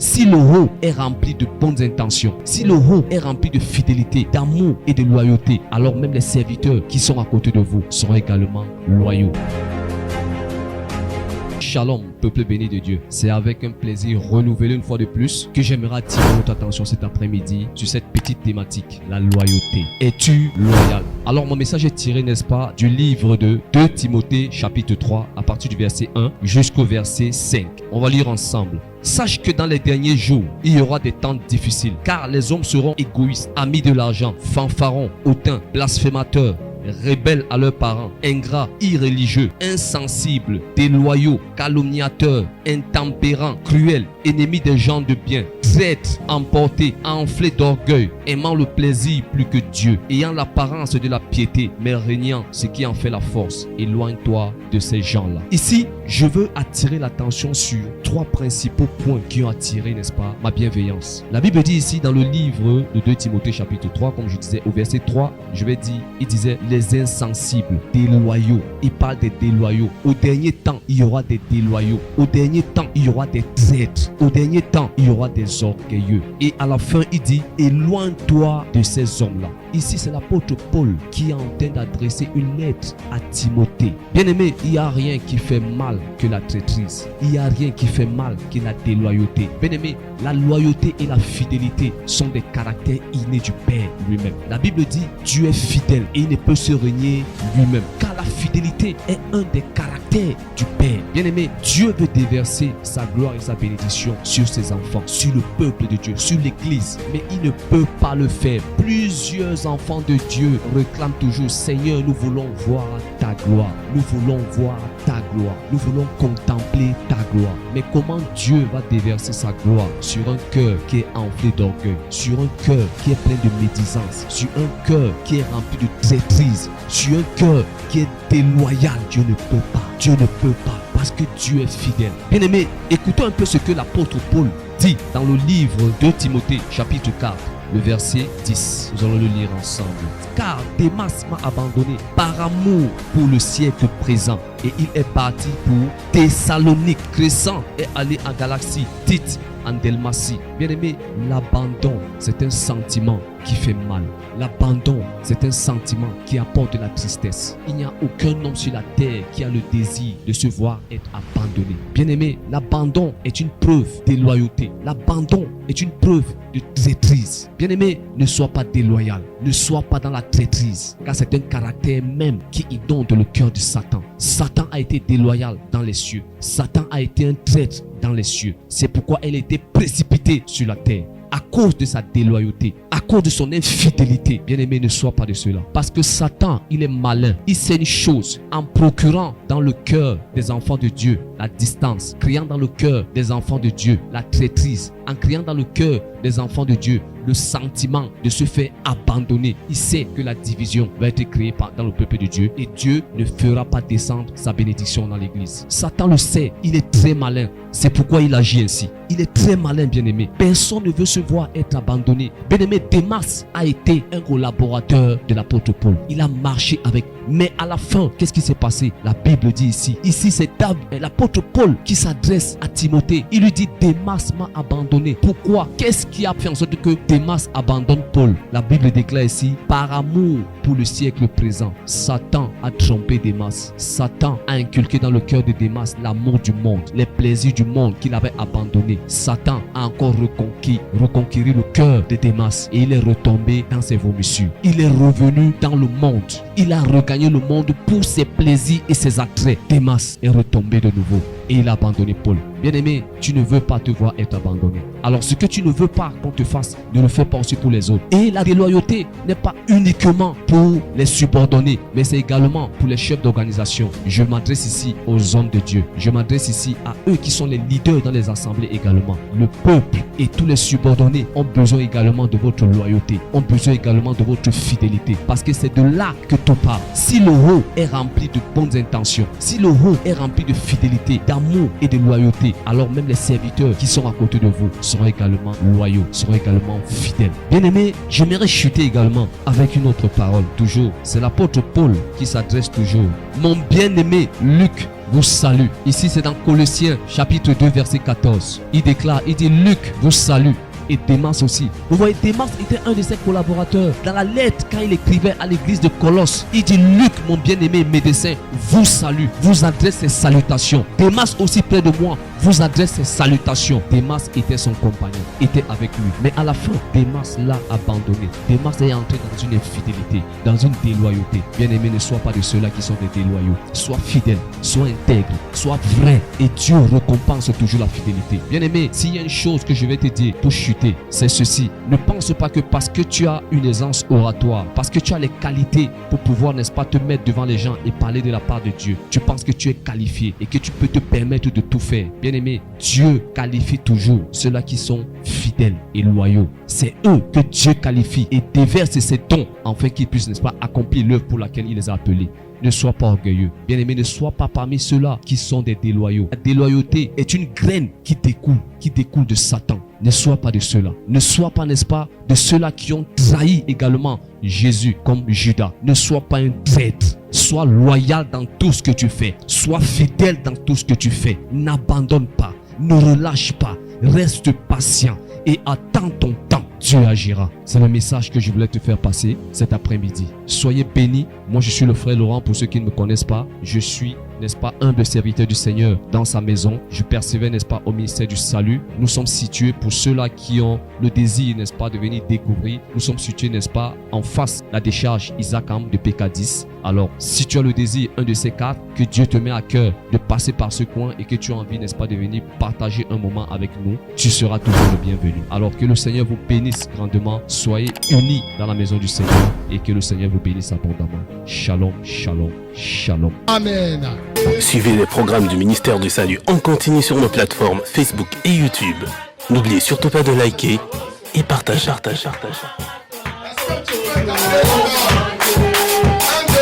si le haut est rempli de bonnes intentions, si le haut est rempli de fidélité, d'amour et de loyauté, alors même les serviteurs qui sont à côté de vous seront également loyaux. Shalom, peuple béni de Dieu. C'est avec un plaisir renouvelé une fois de plus que j'aimerais attirer votre attention cet après-midi sur cette petite thématique, la loyauté. Es-tu loyal? Alors mon message est tiré, n'est-ce pas, du livre de 2 Timothée chapitre 3 à partir du verset 1 jusqu'au verset 5. On va lire ensemble. Sache que dans les derniers jours, il y aura des temps difficiles, car les hommes seront égoïstes, amis de l'argent, fanfarons, hautains, blasphémateurs, rebelles à leurs parents, ingrats, irréligieux, insensibles, déloyaux, calomniateurs, intempérants, cruels, ennemis des gens de bien, traîtres, emportés, enflés d'orgueil, aimant le plaisir plus que Dieu, ayant l'apparence de la piété, mais régnant ce qui en fait la force. Éloigne-toi de ces gens-là. Ici, je veux attirer l'attention sur 3 principaux points qui ont attiré, n'est-ce pas, ma bienveillance. La Bible dit ici dans le livre de 2 Timothée chapitre 3, comme je disais au verset 3, il disait les insensibles, déloyaux. Il parle des déloyaux. Au dernier temps, il y aura des déloyaux. Au dernier temps, il y aura des traîtres. Au dernier temps, il y aura des orgueilleux. Et à la fin, il dit, éloigne-toi de ces hommes-là. Ici, c'est l'apôtre Paul qui est en train d'adresser une lettre à Timothée. Bien-aimé, il n'y a rien qui fait mal que la traîtrise. Il n'y a rien qui fait mal que la déloyauté. Bien-aimé, la loyauté et la fidélité sont des caractères innés du Père lui-même. La Bible dit, Dieu est fidèle et il ne peut se renier lui-même. Car la fidélité est un des caractères du Père. Bien-aimé, Dieu veut déverser sa gloire et sa bénédiction sur ses enfants, sur le peuple de Dieu, sur l'Église. Mais il ne peut pas le faire. Plusieurs enfants de Dieu réclament toujours, Seigneur, nous voulons voir ta gloire. Nous voulons voir ta gloire. Nous voulons contempler ta gloire. Mais comment Dieu va déverser sa gloire sur un cœur qui est enflé d'orgueil, sur un cœur qui est plein de médisance, sur un cœur qui est rempli de traîtrise, sur un cœur qui est déloyal? Dieu ne peut pas. Dieu ne peut pas, parce que Dieu est fidèle. Bien-aimé, écoutons un peu ce que l'apôtre Paul dit dans le livre de Timothée, chapitre 4, le verset 10. Nous allons le lire ensemble. Car Démas m'a abandonné par amour pour le siècle présent, et il est parti pour Thessalonique. Crescent est allé à Galatie, Tite en Dalmatie. Bien-aimé, l'abandon, c'est un sentiment qui fait mal. L'abandon, c'est un sentiment qui apporte de la tristesse. Il n'y a aucun homme sur la terre qui a le désir de se voir être abandonné. Bien-aimé, l'abandon est une preuve de loyauté. L'abandon est une preuve de traîtrise. Bien-aimé, ne sois pas déloyal. Ne sois pas dans la traîtrise, car c'est un caractère même qui inonde le cœur de Satan. Satan a été déloyal dans les cieux. Satan a été un traître dans les cieux. C'est pourquoi elle a été précipitée sur la terre. À cause de sa déloyauté, à cause de son infidélité. Bien-aimé, ne sois pas de cela. Parce que Satan, il est malin. Il sait une chose. En procurant dans le cœur des enfants de Dieu la distance, créant dans le cœur des enfants de Dieu la traîtrise, en créant dans le cœur des enfants de Dieu le sentiment de se faire abandonner. Il sait que la division va être créée dans le peuple de Dieu et Dieu ne fera pas descendre sa bénédiction dans l'église. Satan le sait, il est très malin. C'est pourquoi il agit ainsi. Il est très malin, bien-aimé. Personne ne veut se voir être abandonné. Bien-aimé, Démas a été un collaborateur de l'apôtre Paul. Il a marché avec. Mais à la fin, qu'est-ce qui s'est passé? La Bible dit ici. Ici, c'est l'apôtre Paul qui s'adresse à Timothée. Il lui dit, Démas m'a abandonné. Pourquoi? Qu'est-ce qui a fait en sorte que Démas abandonne Paul? La Bible déclare ici, par amour pour le siècle présent, Satan a trompé Démas. Satan a inculqué dans le cœur de Démas l'amour du monde, les plaisirs du monde qu'il avait abandonné. Satan a encore reconquéri le cœur de Démas et il est retombé dans ses vomissures. Il est revenu dans le monde. Il a regagné le monde pour ses plaisirs et ses attraits. Démas est retombé de nouveau et il a abandonné Paul. Bien-aimé, tu ne veux pas te voir être abandonné. Alors ce que tu ne veux pas qu'on te fasse, ne le fais pas aussi pour les autres. Et la déloyauté n'est pas uniquement pour les subordonnés, mais c'est également pour les chefs d'organisation. Je m'adresse ici aux hommes de Dieu. Je m'adresse ici à eux qui sont les leaders dans les assemblées également. Le peuple et tous les subordonnés ont besoin également de votre loyauté, ont besoin également de votre fidélité. Parce que c'est de là que tout part. Si le haut est rempli de bonnes intentions, si le haut est rempli de fidélité, d'amour et de loyauté, alors même les serviteurs qui sont à côté de vous seront également loyaux, seront également fidèles. Bien-aimé, j'aimerais chuter également avec une autre parole. Toujours, c'est l'apôtre Paul qui s'adresse toujours. Mon bien-aimé Luc, vous salue. Ici, c'est dans Colossiens, chapitre 2, verset 14. Il déclare, il dit, Luc vous salue. Et Démas aussi. Vous voyez, Démas était un de ses collaborateurs. Dans la lettre, quand il écrivait à l'église de Colosse, il dit, Luc, mon bien-aimé médecin, vous salue, vous adresse ses salutations. Démas aussi près de moi, vous adresse ses salutations. Démas était son compagnon, était avec lui. Mais à la fin, Démas l'a abandonné. Démas est entré dans une infidélité, dans une déloyauté. Bien-aimé, ne sois pas de ceux-là qui sont des déloyaux. Sois fidèle, sois intègre, sois vrai. Et Dieu récompense toujours la fidélité. Bien-aimé, s'il y a une chose que je vais te dire pour chuter, c'est ceci. Ne pense pas que parce que tu as une aisance oratoire, parce que tu as les qualités pour pouvoir, n'est-ce pas, te mettre devant les gens et parler de la part de Dieu, tu penses que tu es qualifié et que tu peux te permettre de tout faire. Bien-aimé, Dieu qualifie toujours ceux-là qui sont fidèles et loyaux. C'est eux que Dieu qualifie et déverse ses dons afin qu'ils puissent, n'est-ce pas, accomplir l'œuvre pour laquelle il les a appelés. Ne sois pas orgueilleux. Bien-aimé, ne sois pas parmi ceux-là qui sont des déloyaux. La déloyauté est une graine qui découle de Satan. Ne sois pas de ceux-là. Ne sois pas, n'est-ce pas, de ceux-là qui ont trahi également Jésus comme Judas. Ne sois pas un traître. Sois loyal dans tout ce que tu fais. Sois fidèle dans tout ce que tu fais. N'abandonne pas. Ne relâche pas. Reste patient et attends ton temps. Dieu agira. C'est le message que je voulais te faire passer cet après-midi. Soyez bénis. Moi, je suis le frère Laurent. Pour ceux qui ne me connaissent pas, je suis, n'est-ce pas, humble serviteur du Seigneur dans sa maison. Je persévère, n'est-ce pas, au ministère du salut. Nous sommes situés, pour ceux-là qui ont le désir, n'est-ce pas, de venir découvrir. Nous sommes situés, n'est-ce pas, en face la décharge Isaac-Am de PK10. Alors, si tu as le désir, un de ces quatre, que Dieu te met à cœur de passer par ce coin et que tu as envie, n'est-ce pas, de venir partager un moment avec nous, tu seras toujours le bienvenu. Alors, que le Seigneur vous bénisse grandement. Soyez unis dans la maison du Seigneur et que le Seigneur vous bénisse abondamment. Shalom, shalom, shalom. Amen. Suivez les programmes du ministère du Salut en continu sur nos plateformes Facebook et YouTube. N'oubliez surtout pas de liker et partager.